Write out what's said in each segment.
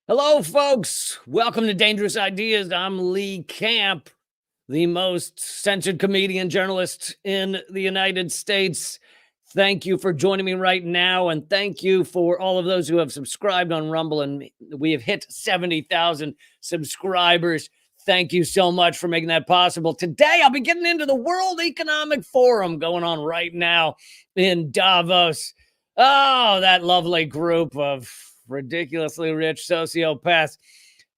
Hello, folks. Welcome to Dangerous Ideas. I'm leecamp, the most censored comedian journalist in the United States. Thank you for joining me right now, and thank you for all of those who have subscribed on Rumble. And we have hit 70,000 subscribers. Thank you so much for making that possible. Today, I'll be getting into the World Economic Forum going on right now in Davos. Oh, that lovely group of ridiculously rich sociopaths,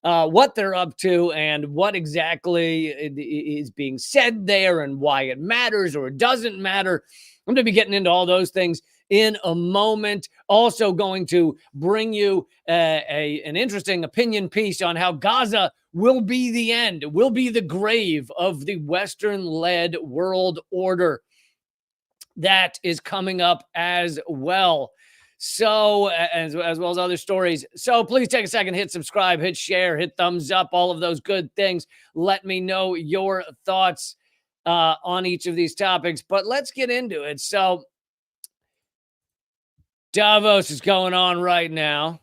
what they're up to and what exactly is being said there and why it matters or it doesn't matter. I'm going to be getting into all those things in a moment. Also going to bring you an interesting opinion piece on how Gaza will be the end, will be the grave of the Western-led world order. That is coming up as well. So, as well as other stories. So please take a second, hit subscribe, hit share, hit thumbs up, all of those good things. Let me know your thoughts on each of these topics. But let's get into it. So, Davos is going on right now.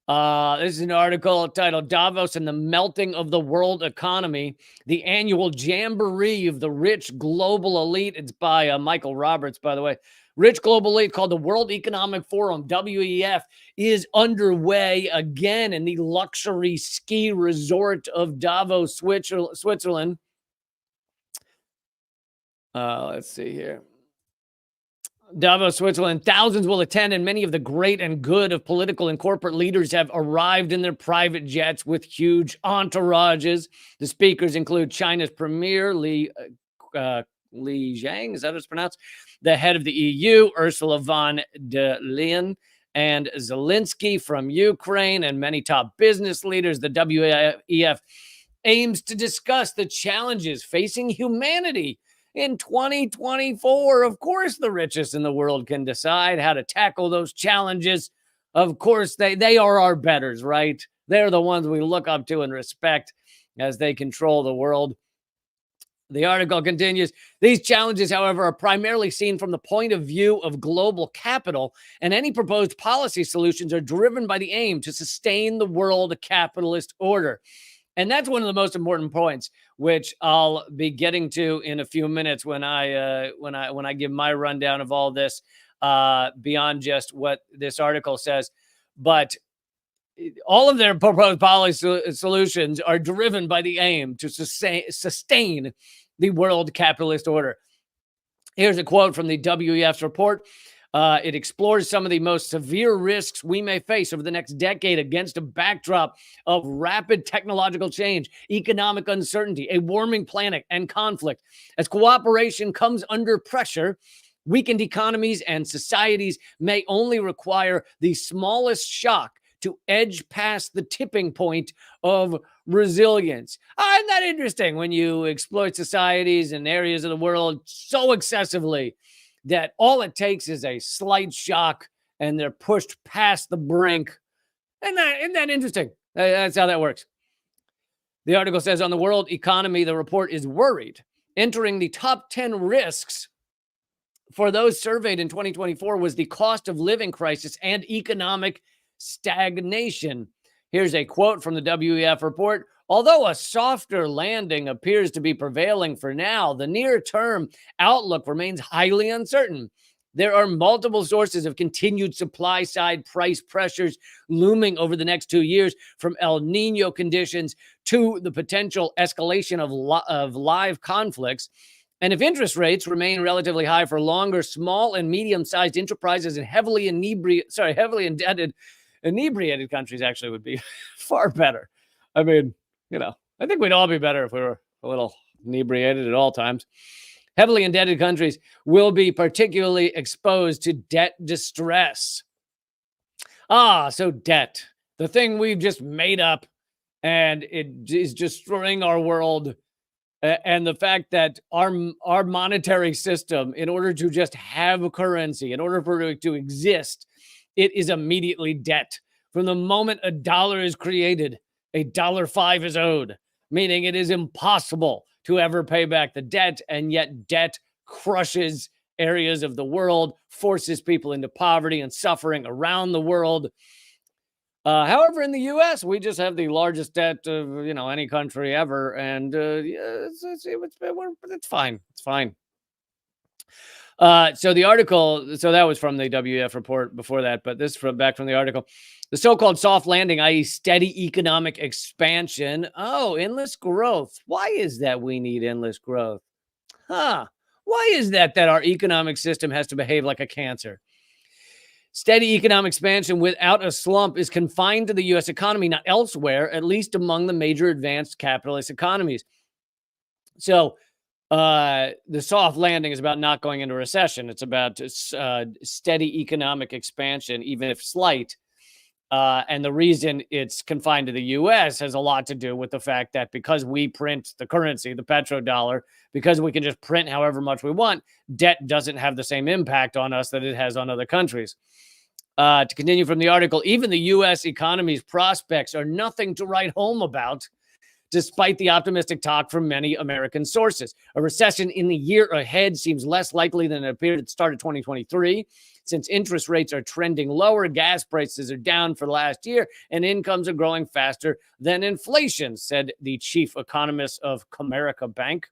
This is an article titled Davos and the Melting of the World Economy, the annual jamboree of the rich global elite. It's by Michael Roberts, by the way. Rich global elite called the World Economic Forum, WEF, is underway again in the luxury ski resort of Davos, Switzerland. Let's see here. Davos, Switzerland. Thousands will attend, and many of the great and good of political and corporate leaders have arrived in their private jets with huge entourages. The speakers include China's Premier Li Jiang, is that how it's pronounced? The head of the EU, Ursula von der Leyen, and Zelensky from Ukraine, and many top business leaders. The WEF aims to discuss the challenges facing humanity in 2024. Of course, the richest in the world can decide how to tackle those challenges. Of course, they are our betters, right? They're the ones we look up to and respect as they control the world. The article continues, these challenges, however, are primarily seen from the point of view of global capital, and any proposed policy solutions are driven by the aim to sustain the world capitalist order. And that's one of the most important points, which I'll be getting to in a few minutes when I give my rundown of all this, beyond just what this article says. But all of their proposed policy solutions are driven by the aim to sustain the world capitalist order. Here's a quote from the WEF's report. It explores some of the most severe risks we may face over the next decade against a backdrop of rapid technological change, economic uncertainty, a warming planet, and conflict. As cooperation comes under pressure, weakened economies and societies may only require the smallest shock to edge past the tipping point of resilience. Isn't that interesting when you exploit societies and areas of the world so excessively that all it takes is a slight shock and they're pushed past the brink? Isn't that interesting? That's how that works. The article says on the world economy, the report is worried. Entering the top 10 risks for those surveyed in 2024 was the cost of living crisis and economic stagnation. Here's a quote from the WEF report. Although a softer landing appears to be prevailing for now, the near-term outlook remains highly uncertain. There are multiple sources of continued supply-side price pressures looming over the next 2 years, from El Nino conditions to the potential escalation of live conflicts. And if interest rates remain relatively high for longer, small and medium-sized enterprises and heavily inebriated countries actually would be far better. I mean, I think we'd all be better if we were a little inebriated at all times. Heavily indebted countries will be particularly exposed to debt distress. So debt, the thing we've just made up, and it is destroying our world. And the fact that our monetary system, in order to just have a currency, in order for it to exist, it is immediately debt. From the moment a dollar is created, $1.05 is owed, meaning it is impossible to ever pay back the debt, and yet debt crushes areas of the world, forces people into poverty and suffering around the world. However, in the U.S., we just have the largest debt of any country ever, and yeah, it's fine. It's fine. So the article, so that was from the WEF report before that, but this from back from the article. The so-called soft landing, i.e., steady economic expansion. Oh, endless growth. Why is that we need endless growth? Huh? Why is that our economic system has to behave like a cancer? Steady economic expansion without a slump is confined to the U.S. economy, not elsewhere, at least among the major advanced capitalist economies. So the soft landing is about not going into recession. It's about steady economic expansion, even if slight. And the reason it's confined to the U.S. has a lot to do with the fact that because we print the currency, the petrodollar, because we can just print however much we want, debt doesn't have the same impact on us that it has on other countries. To continue from the article, even the U.S. economy's prospects are nothing to write home about, despite the optimistic talk from many American sources. A recession in the year ahead seems less likely than it appeared at the start of 2023. Since interest rates are trending lower, gas prices are down for last year, and incomes are growing faster than inflation, said the chief economist of Comerica Bank.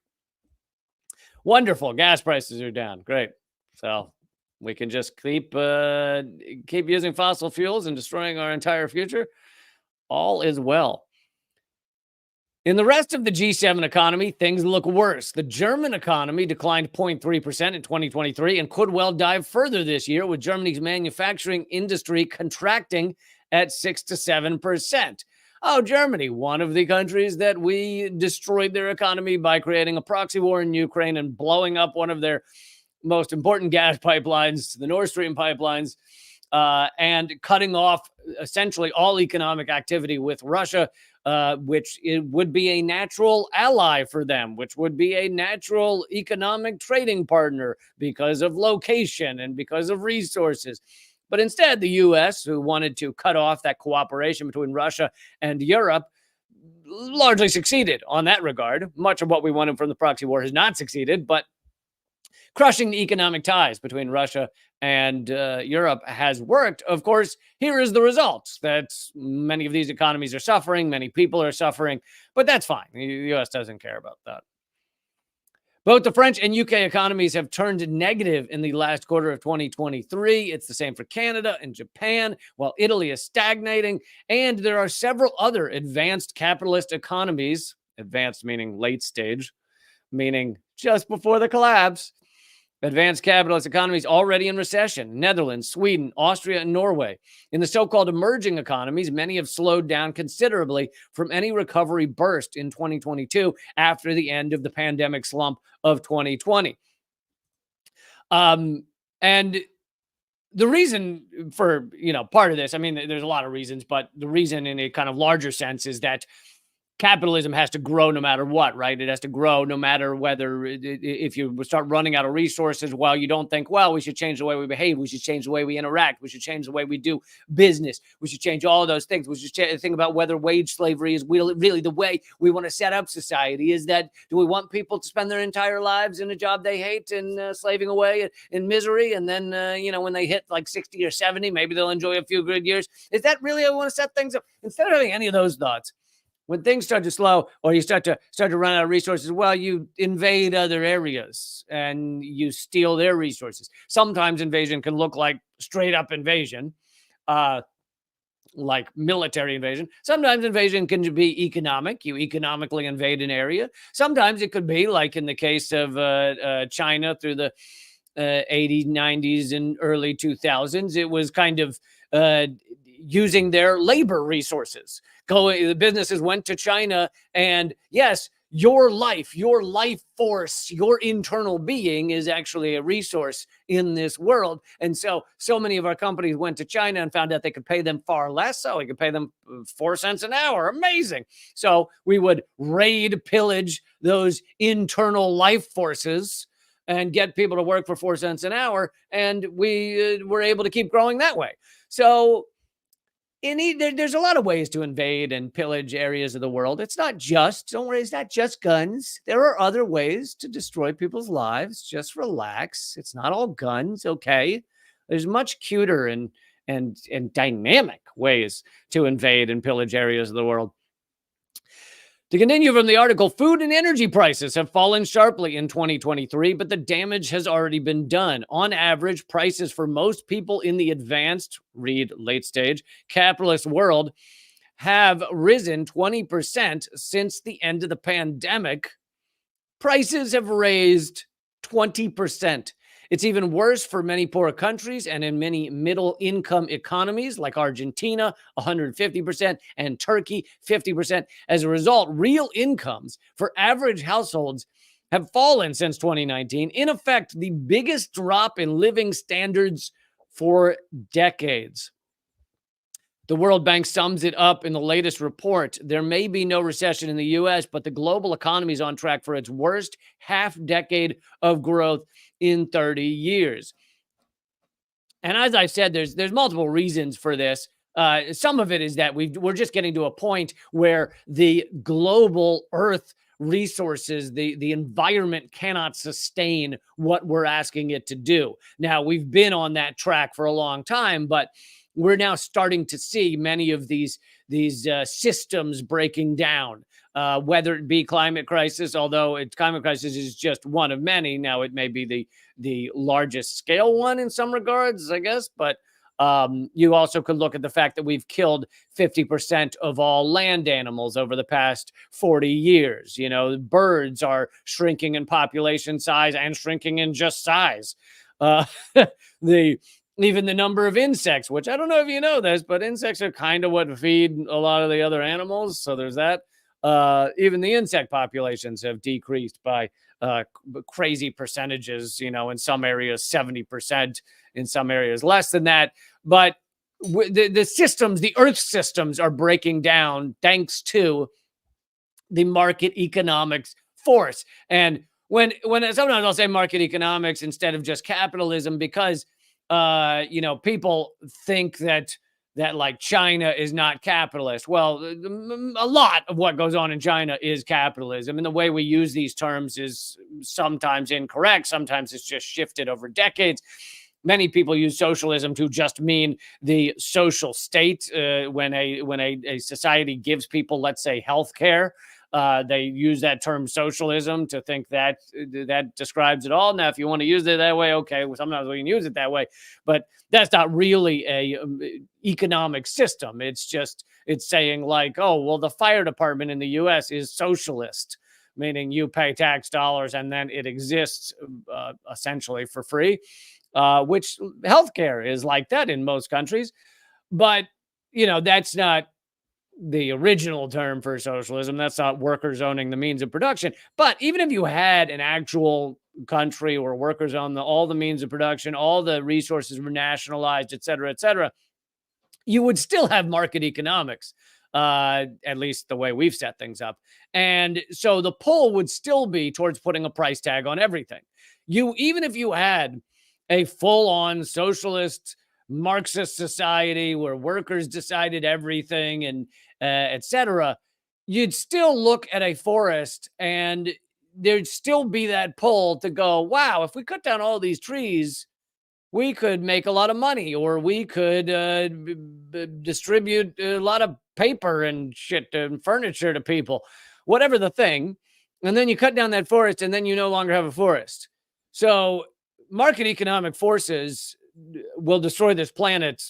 Wonderful. Gas prices are down. Great. So we can just keep using fossil fuels and destroying our entire future. All is well. In the rest of the G7 economy, things look worse. The German economy declined 0.3% in 2023 and could well dive further this year, with Germany's manufacturing industry contracting at 6 to 7%. Oh, Germany, one of the countries that we destroyed their economy by creating a proxy war in Ukraine and blowing up one of their most important gas pipelines, the Nord Stream pipelines, and cutting off essentially all economic activity with Russia, which it would be a natural ally for them, which would be a natural economic trading partner because of location and because of resources. But instead, the U.S., who wanted to cut off that cooperation between Russia and Europe, largely succeeded on that regard. Much of what we wanted from the proxy war has not succeeded, but crushing the economic ties between Russia and Europe has worked. Of course, here is the result, that many of these economies are suffering, many people are suffering, but that's fine. The U.S. doesn't care about that. Both the French and UK economies have turned negative in the last quarter of 2023. It's the same for Canada and Japan, while Italy is stagnating. And there are several other advanced capitalist economies, advanced meaning late stage, meaning just before the collapse, advanced capitalist economies already in recession: Netherlands, Sweden, Austria, and Norway. In the so-called emerging economies, many have slowed down considerably from any recovery burst in 2022 after the end of the pandemic slump of 2020. And the reason for, part of this, I mean, there's a lot of reasons, but the reason in a kind of larger sense is that capitalism has to grow no matter what, right? It has to grow no matter whether if you start running out of resources, well, you don't think, well, we should change the way we behave. We should change the way we interact. We should change the way we do business. We should change all of those things. We should think about whether wage slavery is really the way we want to set up society. Is that, do we want people to spend their entire lives in a job they hate and slaving away in misery? And then, when they hit like 60 or 70, maybe they'll enjoy a few good years. Is that really how we want to set things up? Instead of having any of those thoughts, when things start to slow or you start to run out of resources, well, you invade other areas and you steal their resources. Sometimes invasion can look like straight up invasion, like military invasion. Sometimes invasion can be economic. You economically invade an area. Sometimes it could be like in the case of China through the 80s, 90s, and early 2000s. It was kind of using their labor resources. The businesses went to China, and yes, your life force, your internal being is actually a resource in this world. And so many of our companies went to China and found out they could pay them far less. So we could pay them 4 cents an hour. Amazing. So we would raid, pillage those internal life forces and get people to work for 4 cents an hour. And we were able to keep growing that way. So there's a lot of ways to invade and pillage areas of the world. It's not just, don't worry, it's not just guns. There are other ways to destroy people's lives. Just relax. It's not all guns, okay? There's much cuter and and dynamic ways to invade and pillage areas of the world. To continue from the article, food and energy prices have fallen sharply in 2023, but the damage has already been done. On average, prices for most people in the advanced, read late stage, capitalist world have risen 20% since the end of the pandemic. Prices have raised 20%. It's even worse for many poorer countries and in many middle-income economies like Argentina, 150%, and Turkey, 50%. As a result, real incomes for average households have fallen since 2019. In effect, the biggest drop in living standards for decades. The World Bank sums it up in the latest report. There may be no recession in the U.S., but the global economy is on track for its worst half-decade of growth in 30 years. And as I said, there's multiple reasons for this. Some of it is that we're just getting to a point where the global Earth resources, the environment cannot sustain what we're asking it to do. Now, we've been on that track for a long time, but we're now starting to see many of these systems breaking down, whether it be climate crisis, although climate crisis is just one of many. Now, it may be the largest scale one in some regards, I guess, but you also could look at the fact that we've killed 50% of all land animals over the past 40 years. You know, birds are shrinking in population size and shrinking in just size. Even the number of insects, which I don't know if you know this, but insects are kind of what feed a lot of the other animals. So there's that. Even the insect populations have decreased by crazy percentages, you know, in some areas 70%, in some areas less than that. But the systems, the Earth systems are breaking down thanks to the market economics force. And when sometimes I'll say market economics instead of just capitalism, because you know, people think that like China is not capitalist. Well, a lot of what goes on in China is capitalism, and the way we use these terms is sometimes incorrect. Sometimes it's just shifted over decades. Many people use socialism to just mean the social state. When a society gives people, let's say, health care, they use that term socialism to think that describes it all. Now, if you want to use it that way, okay, well, sometimes we can use it that way, but that's not really a economic system. It's saying like, oh, well, the fire department in the U.S. is socialist, meaning you pay tax dollars and then it exists essentially for free, which healthcare is like that in most countries. But, you know, that's not the original term for socialism. That's not workers owning the means of production. But even if you had an actual country where workers own all the means of production, all the resources were nationalized, et cetera, you would still have market economics, at least the way we've set things up. And so the pull would still be towards putting a price tag on everything. Even if you had a full-on socialist Marxist society where workers decided everything and et cetera, you'd still look at a forest and there'd still be that pull to go, wow, if we cut down all these trees, we could make a lot of money, or we could distribute a lot of paper and shit and furniture to people, whatever the thing. And then you cut down that forest and then you no longer have a forest. So market economic forces will destroy this planet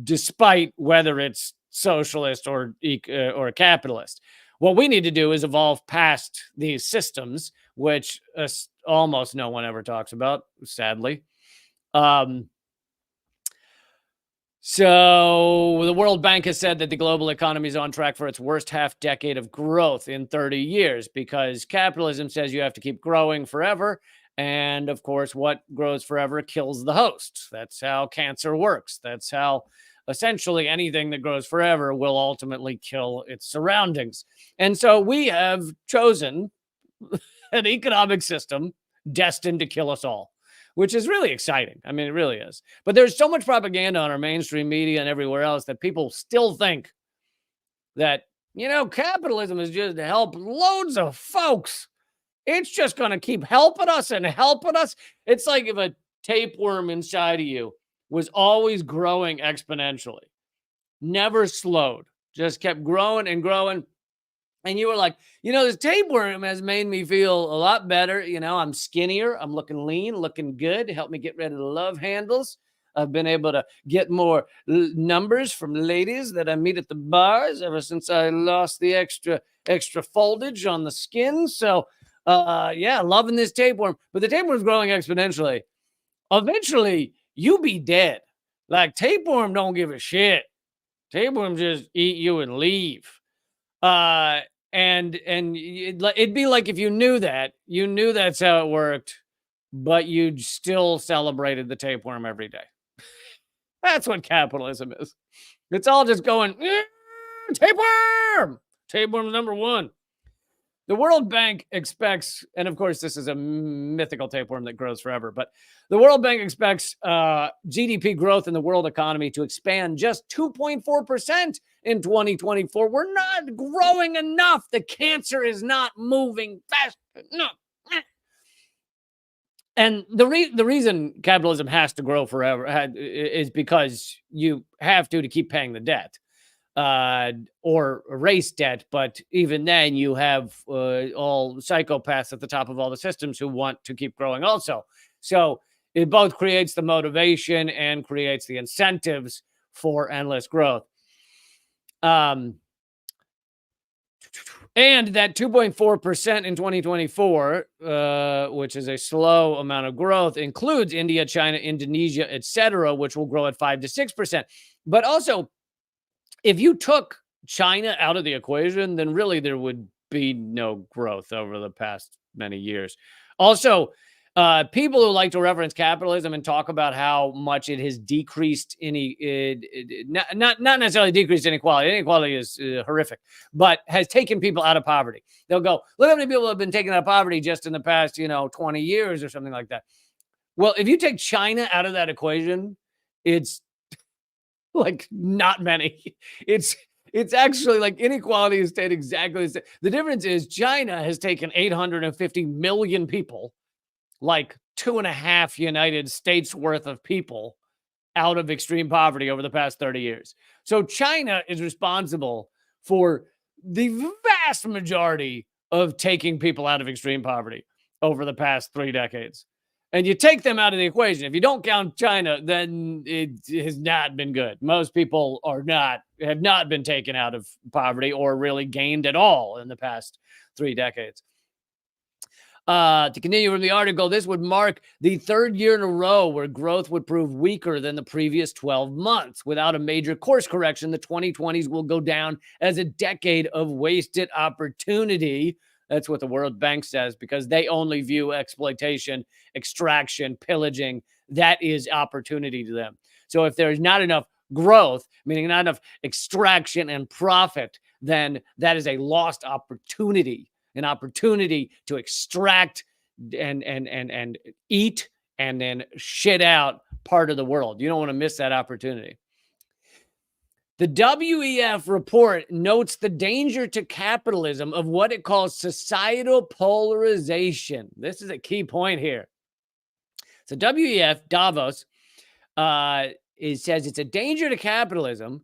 despite whether it's socialist or capitalist. What we need to do is evolve past these systems, which almost no one ever talks about, sadly. So the World Bank has said that the global economy is on track for its worst half decade of growth in 30 years because capitalism says you have to keep growing forever. And of course, what grows forever kills the host. That's how cancer works. That's how essentially anything that grows forever will ultimately kill its surroundings. And so we have chosen an economic system destined to kill us all, which is really exciting. I mean, it really is. But there's so much propaganda on our mainstream media and everywhere else that people still think that, you know, capitalism is just to help loads of folks. It's just going to keep helping us and helping us. It's like if a tapeworm inside of you was always growing exponentially, never slowed, just kept growing and growing. And you were like, this tapeworm has made me feel a lot better. I'm skinnier. I'm looking lean, looking good. Help me get rid of the love handles. I've been able to get more numbers from ladies that I meet at the bars ever since I lost the extra foldage on the skin. So, yeah, loving this tapeworm. But the tapeworm's growing exponentially. Eventually, you be dead. Like, tapeworm don't give a shit. Tapeworm just eat you and leave. And it'd be like if you knew that's how it worked, but you still celebrated the tapeworm every day. That's what capitalism is. It's all just going, tapeworm! Tapeworm's number one. The World Bank expects, and of course, this is a mythical tapeworm that grows forever, but the World Bank expects GDP growth in the world economy to expand just 2.4% in 2024. We're not growing enough. The cancer is not moving fast enough. And the reason capitalism has to grow forever is because you have to keep paying the debt. Or erase debt, but even then you have all psychopaths at the top of all the systems who want to keep growing also. So it both creates the motivation and creates the incentives for endless growth. And that 2.4% in 2024, which is a slow amount of growth, includes India, China, Indonesia, etc., which will grow at 5 to 6%. But also, if you took China out of the equation, then really there would be no growth over the past many years. Also, people who like to reference capitalism and talk about how much it has decreased not necessarily decreased inequality. Inequality is horrific, but has taken people out of poverty. They'll go, look how many people have been taken out of poverty just in the past, 20 years or something like that. Well, if you take China out of that equation, it's like not many. It's actually like inequality has stayed exactly the same. The difference is China has taken 850 million people, like 2.5 United States worth of people, out of extreme poverty over the past 30 years. So China is responsible for the vast majority of taking people out of extreme poverty over the past 3 decades. And you take them out of the equation. If you don't count China, then it has not been good. Most people have not been taken out of poverty or really gained at all in the past 3 decades. To continue from the article, this would mark the 3rd year in a row where growth would prove weaker than the previous 12 months. Without a major course correction, the 2020s will go down as a decade of wasted opportunity. That's what the World Bank says, because they only view exploitation, extraction, pillaging. That is opportunity to them. So if there's not enough growth, meaning not enough extraction and profit, then that is a lost opportunity, an opportunity to extract and eat and then shit out part of the world. You don't want to miss that opportunity. The WEF report notes the danger to capitalism of what it calls societal polarization. This is a key point here. So WEF, Davos, it says it's a danger to capitalism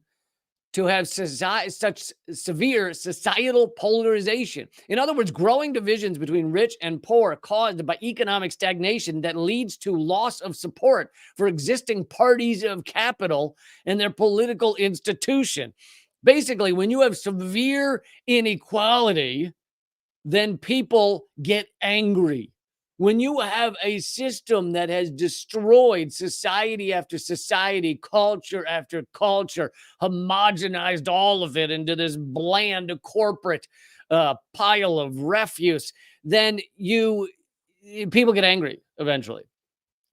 to have such severe societal polarization. In other words, growing divisions between rich and poor caused by economic stagnation that leads to loss of support for existing parties of capital and their political institution. Basically, when you have severe inequality, then people get angry. When you have a system that has destroyed society after society, culture after culture, homogenized all of it into this bland corporate pile of refuse, then people get angry eventually.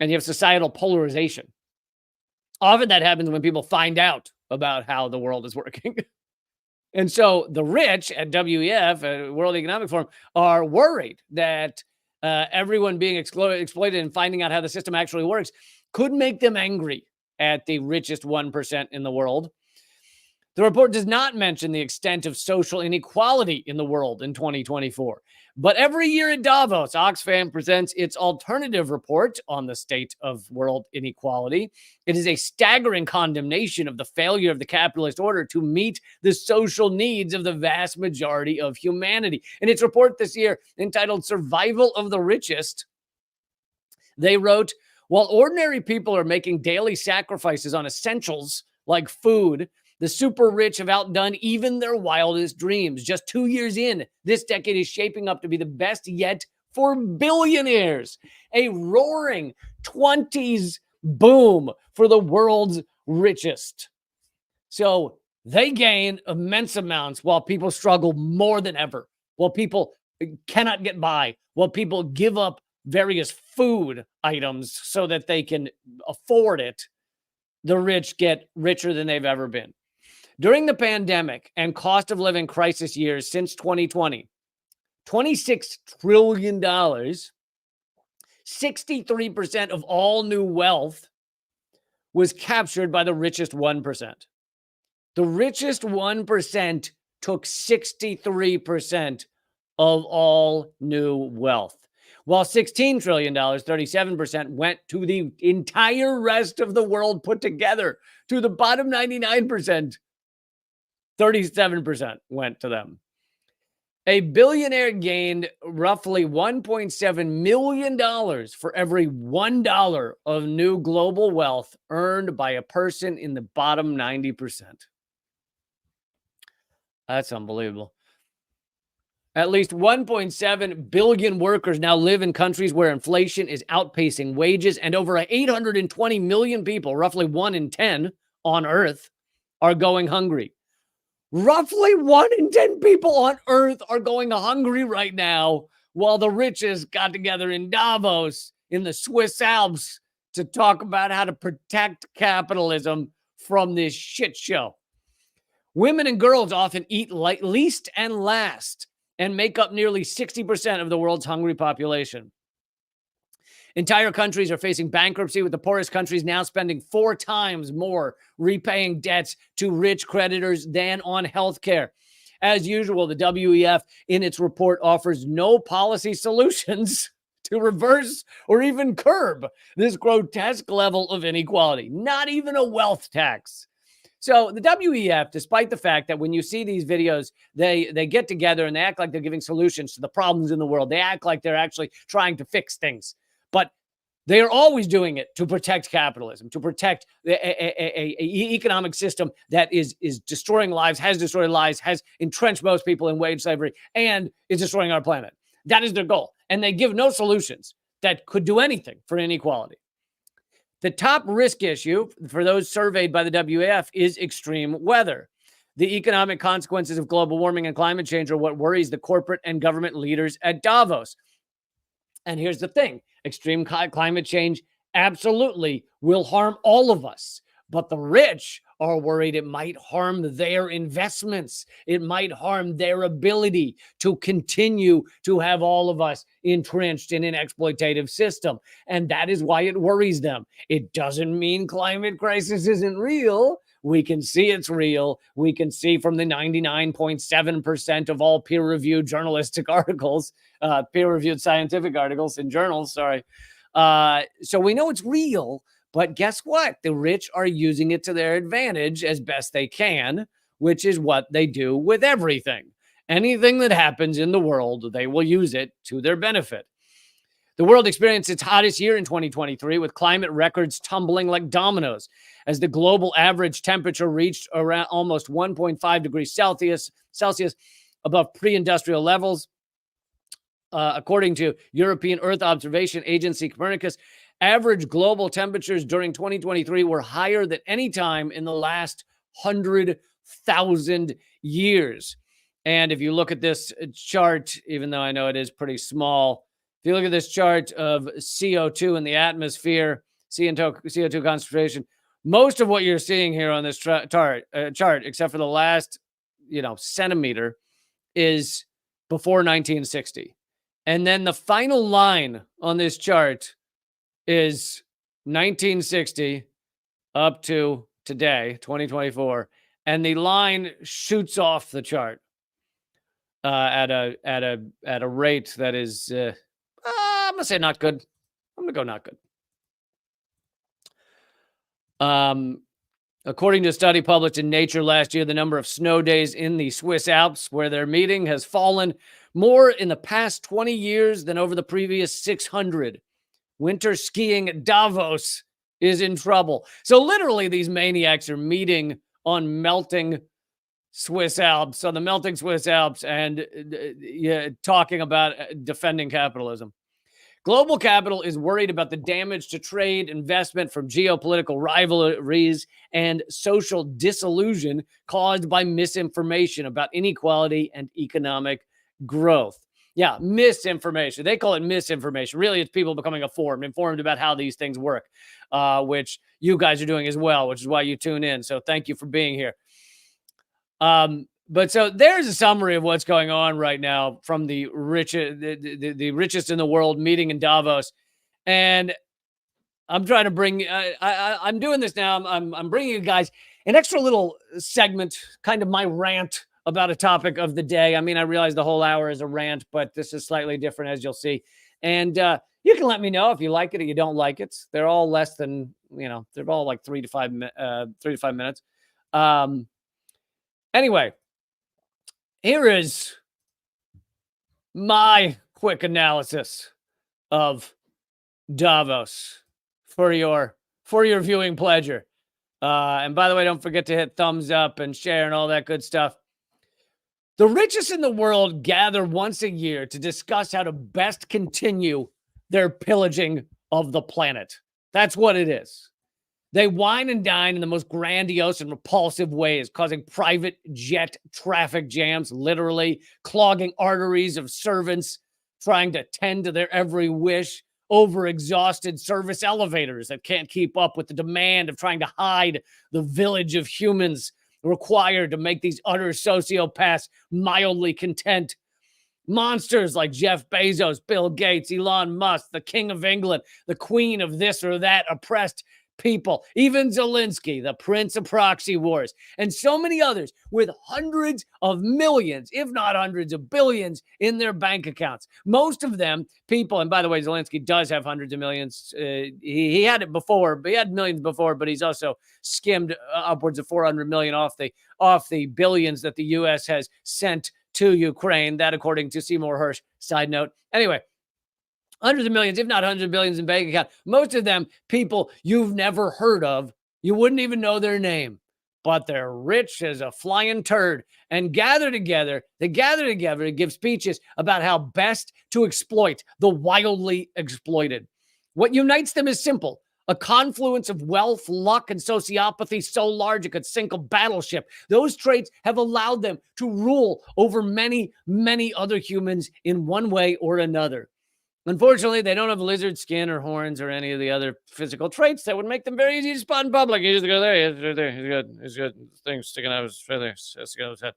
And you have societal polarization. Often that happens when people find out about how the world is working. And so the rich at WEF, World Economic Forum, are worried that everyone being exploited and finding out how the system actually works could make them angry at the richest 1% in the world. The report does not mention the extent of social inequality in the world in 2024. But every year at Davos, Oxfam presents its alternative report on the state of world inequality. It is a staggering condemnation of the failure of the capitalist order to meet the social needs of the vast majority of humanity. In its report this year, entitled Survival of the Richest, they wrote, while ordinary people are making daily sacrifices on essentials like food, the super rich have outdone even their wildest dreams. Just 2 years in, this decade is shaping up to be the best yet for billionaires. A roaring 20s boom for the world's richest. So they gain immense amounts while people struggle more than ever, while people cannot get by, while people give up various food items so that they can afford it. The rich get richer than they've ever been. During the pandemic and cost of living crisis years since 2020, $26 trillion, 63% of all new wealth was captured by the richest 1%. The richest 1% took 63% of all new wealth, while $16 trillion, 37%, went to the entire rest of the world put together. To the bottom 99%, 37% went to them. A billionaire gained roughly $1.7 million for every $1 of new global wealth earned by a person in the bottom 90%. That's unbelievable. At least 1.7 billion workers now live in countries where inflation is outpacing wages, and over 820 million people, roughly 1 in 10 on Earth, are going hungry. Roughly 1 in 10 people on Earth are going hungry right now, while the richest got together in Davos in the Swiss Alps to talk about how to protect capitalism from this shit show. Women and girls often eat least and last and make up nearly 60% of the world's hungry population. Entire countries are facing bankruptcy, with the poorest countries now spending 4 times more repaying debts to rich creditors than on healthcare. As usual, the WEF in its report offers no policy solutions to reverse or even curb this grotesque level of inequality. Not even a wealth tax. So the WEF, despite the fact that when you see these videos, they get together and they act like they're giving solutions to the problems in the world. They act like they're actually trying to fix things. But they are always doing it to protect capitalism, to protect an economic system that is destroying lives, has destroyed lives, has entrenched most people in wage slavery, and is destroying our planet. That is their goal. And they give no solutions that could do anything for inequality. The top risk issue for those surveyed by the WEF is extreme weather. The economic consequences of global warming and climate change are what worries the corporate and government leaders at Davos. And here's the thing. Extreme climate change absolutely will harm all of us. But the rich are worried it might harm their investments. It might harm their ability to continue to have all of us entrenched in an exploitative system. And that is why it worries them. It doesn't mean climate crisis isn't real. We can see it's real. We can see from the 99.7% of all peer-reviewed journalistic articles, peer-reviewed scientific articles in journals, so we know it's real, but guess what? The rich are using it to their advantage as best they can, which is what they do with everything. Anything that happens in the world, they will use it to their benefit. The world experienced its hottest year in 2023, with climate records tumbling like dominoes as the global average temperature reached around almost 1.5 degrees Celsius above pre-industrial levels. According to European Earth Observation Agency Copernicus, average global temperatures during 2023 were higher than any time in the last 100,000 years. And if you look at this chart, even though I know it is pretty small, if you look at this chart of CO2 in the atmosphere, CO2 concentration, most of what you're seeing here on this chart, except for the last, centimeter, is before 1960. And then the final line on this chart is 1960 up to today, 2024. and the line shoots off the chart at a rate that is, I'm gonna say not good. I'm gonna go not good. According to a study published in Nature last year, the number of snow days in the Swiss Alps where they're meeting has fallen more in the past 20 years than over the previous 600. Winter skiing at Davos is in trouble. So literally these maniacs are meeting on melting Swiss Alps, on the melting Swiss Alps, and talking about defending capitalism. Global capital is worried about the damage to trade, investment from geopolitical rivalries, and social disillusion caused by misinformation about inequality and economic growth. Yeah, misinformation. They call it misinformation. Really, it's people becoming informed about how these things work, which you guys are doing as well, which is why you tune in. So thank you for being here. But so there's a summary of what's going on right now from the richest, the richest in the world meeting in Davos, and I'm trying to bring. I'm doing this now. I'm bringing you guys an extra little segment, kind of my rant about a topic of the day. I mean, I realize the whole hour is a rant, but this is slightly different, as you'll see. And you can let me know if you like it or you don't like it. They're all less than, they're all like 3 to 5 minutes. Anyway, here is my quick analysis of Davos for your viewing pleasure. And by the way, don't forget to hit thumbs up and share and all that good stuff. The richest in the world gather once a year to discuss how to best continue their pillaging of the planet. That's what it is. They wine and dine in the most grandiose and repulsive ways, causing private jet traffic jams, literally clogging arteries of servants trying to tend to their every wish, overexhausted service elevators that can't keep up with the demand of trying to hide the village of humans required to make these utter sociopaths mildly content. Monsters like Jeff Bezos, Bill Gates, Elon Musk, the King of England, the Queen of this or that oppressed people, even Zelensky, the Prince of Proxy Wars, and so many others with hundreds of millions, if not hundreds of billions in their bank accounts. Most of them people, and by the way, Zelensky does have hundreds of millions. He had it before, but he had millions before, but he's also skimmed upwards of 400 million off the billions that the U.S. has sent to Ukraine. That according to Seymour Hersh. Side note. Anyway, hundreds of millions, if not hundreds of billions in bank account. Most of them people you've never heard of. You wouldn't even know their name, but they're rich as a flying turd and gather together. They gather together to give speeches about how best to exploit the wildly exploited. What unites them is simple. A confluence of wealth, luck, and sociopathy so large it could sink a battleship. Those traits have allowed them to rule over many, many other humans in one way or another. Unfortunately, they don't have lizard skin or horns or any of the other physical traits that would make them very easy to spot in public. You just go there, he's right there, he's good, he's good. Things sticking out of his right there, sticking out of his head.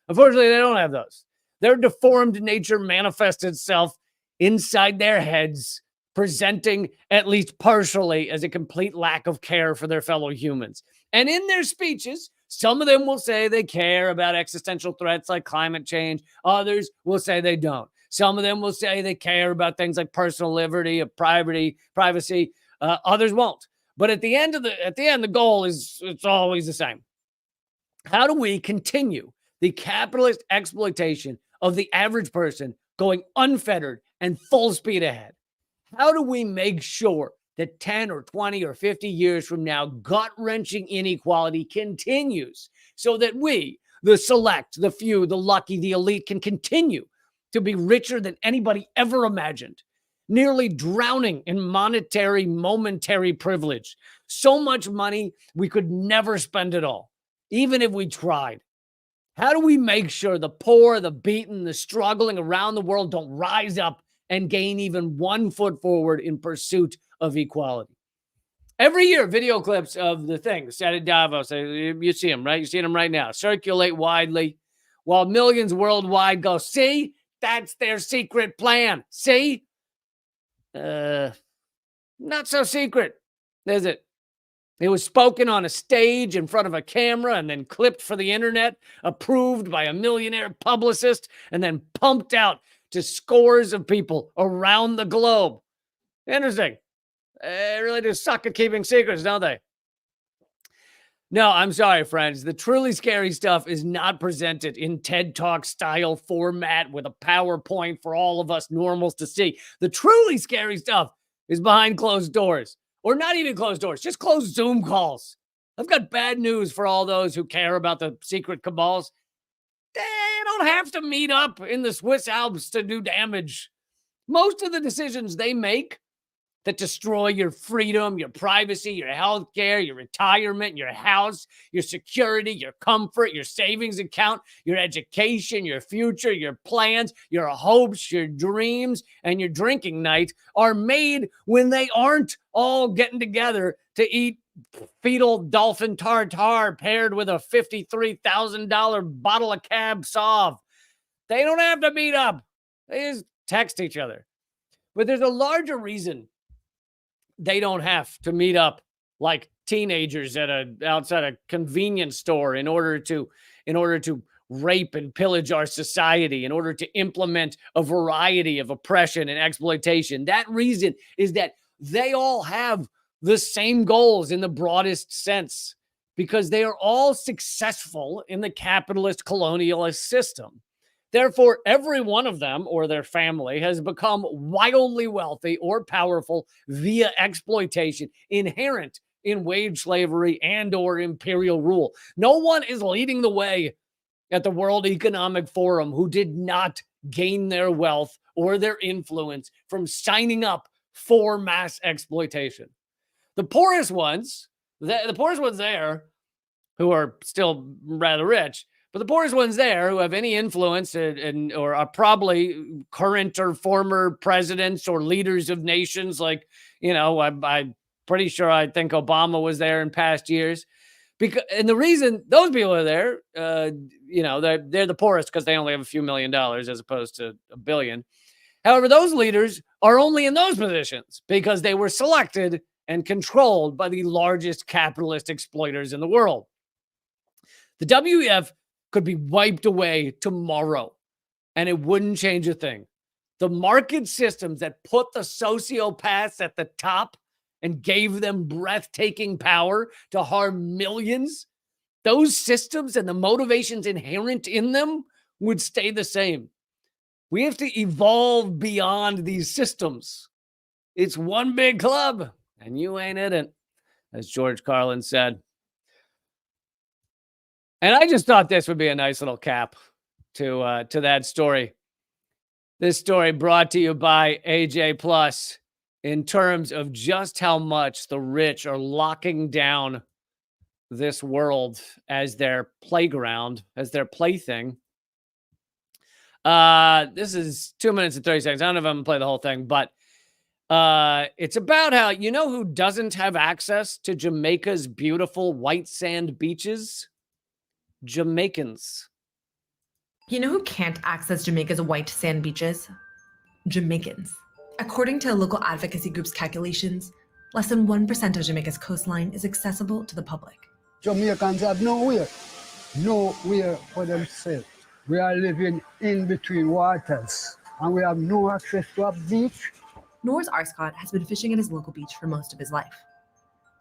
Unfortunately, they don't have those. Their deformed nature manifests itself inside their heads, presenting at least partially as a complete lack of care for their fellow humans. And in their speeches, some of them will say they care about existential threats like climate change. Others will say they don't. Some of them will say they care about things like personal liberty, of privacy. Others won't. But at the end, the goal is it's always the same. How do we continue the capitalist exploitation of the average person going unfettered and full speed ahead? How do we make sure that 10 or 20 or 50 years from now, gut-wrenching inequality continues so that we, the select, the few, the lucky, the elite, can continue to be richer than anybody ever imagined, nearly drowning in monetary, momentary privilege. So much money, we could never spend it all, even if we tried. How do we make sure the poor, the beaten, the struggling around the world don't rise up and gain even 1 foot forward in pursuit of equality? Every year, video clips of the things said at Davos, you see them, right? You see them right now, circulate widely, while millions worldwide go, see, that's their secret plan. See? Not so secret, is it? It was spoken on a stage in front of a camera and then clipped for the internet, approved by a millionaire publicist, and then pumped out to scores of people around the globe. Interesting. They really do suck at keeping secrets, don't they? No, I'm sorry, friends. The truly scary stuff is not presented in TED Talk style format with a PowerPoint for all of us normals to see. The truly scary stuff is behind closed doors, or not even closed doors, just closed Zoom calls. I've got bad news for all those who care about the secret cabals. They don't have to meet up in the Swiss Alps to do damage. Most of the decisions they make that destroy your freedom, your privacy, your health care, your retirement, your house, your security, your comfort, your savings account, your education, your future, your plans, your hopes, your dreams, and your drinking night are made when they aren't all getting together to eat fetal dolphin tartare paired with a $53,000 bottle of Cab Sauv. They don't have to meet up. They just text each other. But there's a larger reason they don't have to meet up like teenagers outside a convenience store in order to rape and pillage our society, in order to implement a variety of oppression and exploitation. That reason is that they all have the same goals in the broadest sense, because they are all successful in the capitalist colonialist system. Therefore, every one of them or their family has become wildly wealthy or powerful via exploitation inherent in wage slavery and or imperial rule. No one is leading the way at the World Economic Forum who did not gain their wealth or their influence from signing up for mass exploitation. The poorest ones there, who are still rather rich, but the poorest ones there who have any influence or are probably current or former presidents or leaders of nations, like, I'm pretty sure I think Obama was there in past years. And the reason those people are there, they're the poorest because they only have a few $1 million as opposed to $1 billion. However, those leaders are only in those positions because they were selected and controlled by the largest capitalist exploiters in the world. The WEF could be wiped away tomorrow, and it wouldn't change a thing. The market systems that put the sociopaths at the top and gave them breathtaking power to harm millions, those systems and the motivations inherent in them would stay the same. We have to evolve beyond these systems. It's one big club, and you ain't in it, as George Carlin said. And I just thought this would be a nice little cap to that story. This story brought to you by AJ Plus in terms of just how much the rich are locking down this world as their playground, as their plaything. This is 2 minutes and 30 seconds. I don't know if I'm going to play the whole thing, but it's about how, who doesn't have access to Jamaica's beautiful white sand beaches? Jamaicans. You know who can't access Jamaica's white sand beaches? Jamaicans. According to local advocacy groups' calculations, less than 1% of Jamaica's coastline is accessible to the public. Jamaicans have nowhere for themselves. We are living in between waters, and we have no access to a beach. Noors Arscott has been fishing at his local beach for most of his life.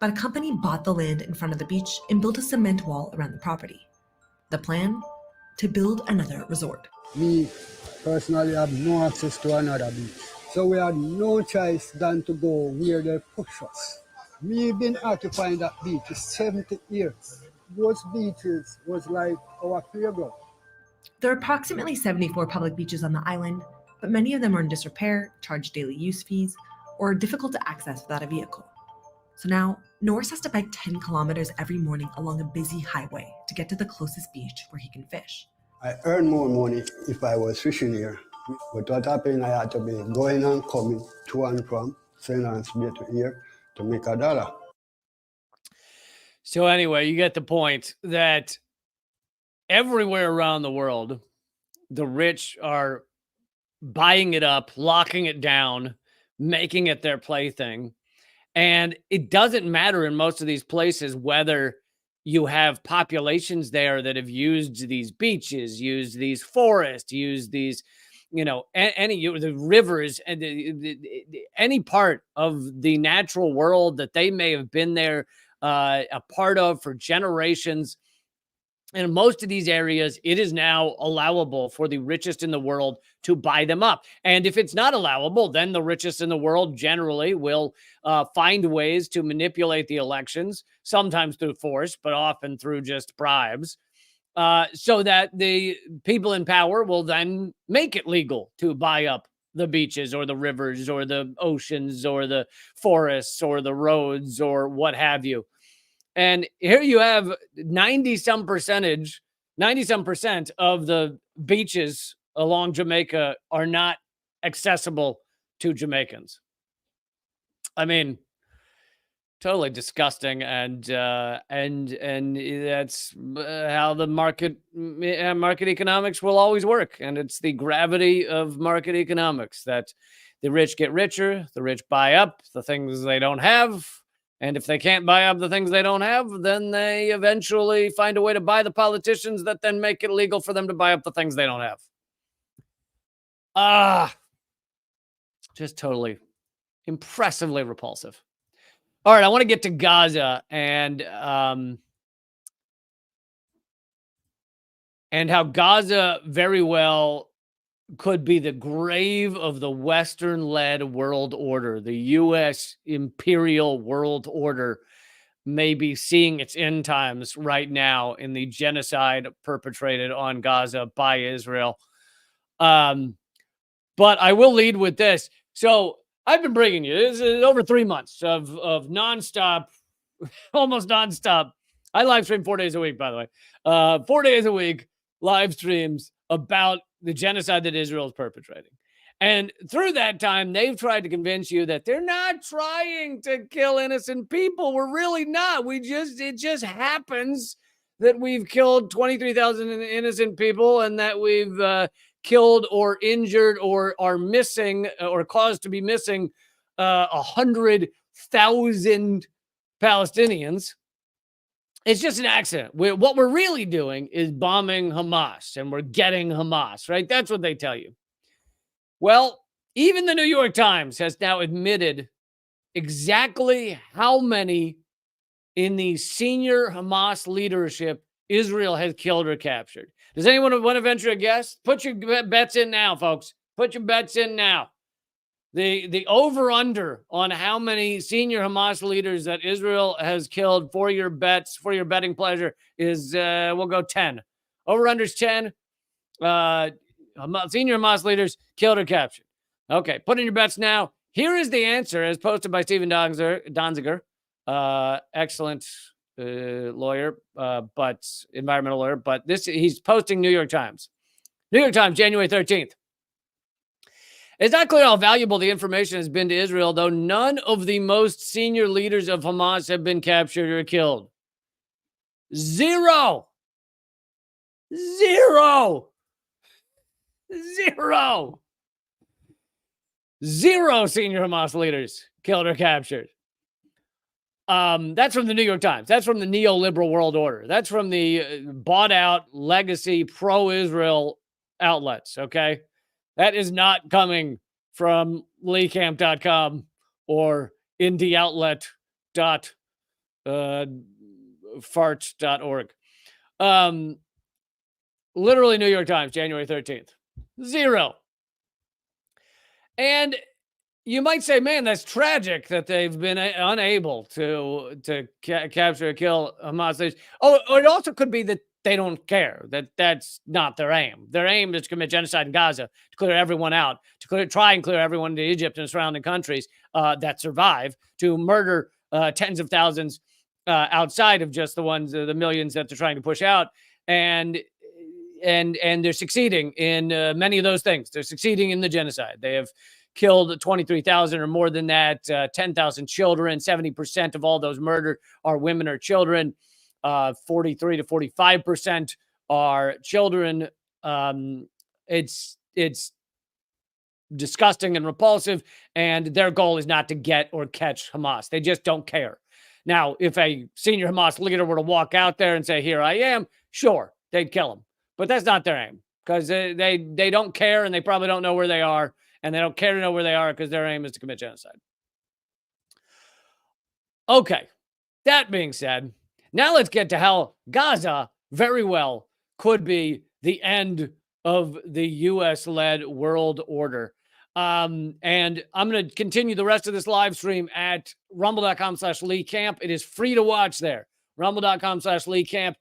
But a company bought the land in front of the beach and built a cement wall around the property. The plan? To build another resort. Me, personally, have no access to another beach. So we had no choice than to go where they push us. We've been occupying that beach for 70 years. Those beaches was like our playground. There are approximately 74 public beaches on the island, but many of them are in disrepair, charge daily use fees, or are difficult to access without a vehicle. So now, Norris has to bike 10 kilometers every morning along a busy highway to get to the closest beach where he can fish. I earn more money if I was fishing here. But what happened, I had to be going and coming to and from St. Lawrence Bay to here to make $1. So anyway, you get the point that everywhere around the world, the rich are buying it up, locking it down, making it their plaything. And it doesn't matter in most of these places whether you have populations there that have used these beaches, used these forests, used these, the rivers and any part of the natural world that they may have been there a part of for generations. And in most of these areas, it is now allowable for the richest in the world to buy them up. And if it's not allowable, then the richest in the world generally will find ways to manipulate the elections, sometimes through force, but often through just bribes, so that the people in power will then make it legal to buy up the beaches or the rivers or the oceans or the forests or the roads or what have you. And here you have 90 some percent of the beaches along Jamaica are not accessible to Jamaicans. I mean, totally disgusting, and that's how the market economics will always work. And it's the gravity of market economics that the rich get richer, the rich buy up the things they don't have. And if they can't buy up the things they don't have, then they eventually find a way to buy the politicians that then make it legal for them to buy up the things they don't have. Just totally impressively repulsive. All right, I want to get to Gaza and how Gaza very well could be the grave of the Western-led world order. The U.S. imperial world order may be seeing its end times right now in the genocide perpetrated on Gaza by Israel. But I will lead with this. So I've been bringing you, this is over 3 months of nonstop, almost nonstop. I live stream 4 days a week, by the way. 4 days a week, live streams about the genocide that Israel is perpetrating. And through that time, they've tried to convince you that they're not trying to kill innocent people. We're really not. It just happens that we've killed 23,000 innocent people and that we've killed or injured or are missing or caused to be missing 100,000 Palestinians. It's just an accident. What we're really doing is bombing Hamas, and we're getting Hamas, right? That's what they tell you. Well, even the New York Times has now admitted exactly how many in the senior Hamas leadership Israel has killed or captured. Does anyone want to venture a guess? Put your bets in now, folks. Put your bets in now. The over-under on how many senior Hamas leaders that Israel has killed for your bets, for your betting pleasure, is, we'll go 10. Over-under's 10. Senior Hamas leaders killed or captured. Okay, put in your bets now. Here is the answer as posted by Stephen Donziger. Excellent lawyer, but environmental lawyer. But he's posting New York Times. New York Times, January 13th. It's not clear how valuable the information has been to Israel, though none of the most senior leaders of Hamas have been captured or killed. Zero senior Hamas leaders killed or captured. That's from the New York Times. That's from the neoliberal world order. That's from the bought out legacy pro-Israel outlets. Okay. That is not coming from leecamp.com or indieoutlet.farts.org. Literally New York Times, January 13th. Zero. And you might say, man, that's tragic that they've been unable to capture or kill Hamas leaders. Oh, or it also could be that they don't care, that's not their aim. Their aim is to commit genocide in Gaza, to clear everyone out, to try and clear everyone into Egypt and surrounding countries that survive, to murder tens of thousands outside of just the millions that they're trying to push out. And they're succeeding in many of those things. They're succeeding in the genocide. They have killed 23,000 or more than that, 10,000 children. 70% of all those murdered are women or children. 43 to 45% are children. It's disgusting and repulsive, and their goal is not to get or catch Hamas. They just don't care. Now, if a senior Hamas leader were to walk out there and say, here I am, sure, they'd kill him. But that's not their aim, because they don't care, and they probably don't know where they are, and they don't care to know where they are because their aim is to commit genocide. Okay, that being said, now let's get to how Gaza very well could be the end of the U.S.-led world order. And I'm going to continue the rest of this live stream at rumble.com/leecamp. It is free to watch there. Rumble.com/leecamp,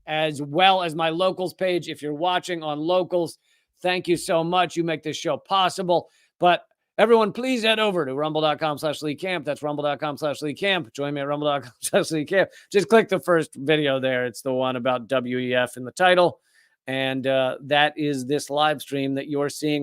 as well as my locals page. If you're watching on locals, thank you so much. You make this show possible. But everyone, please head over to rumble.com/leecamp. That's rumble.com/leecamp. Join me at rumble.com/leecamp. Just click the first video there. It's the one about WEF in the title. And that is this live stream that you're seeing.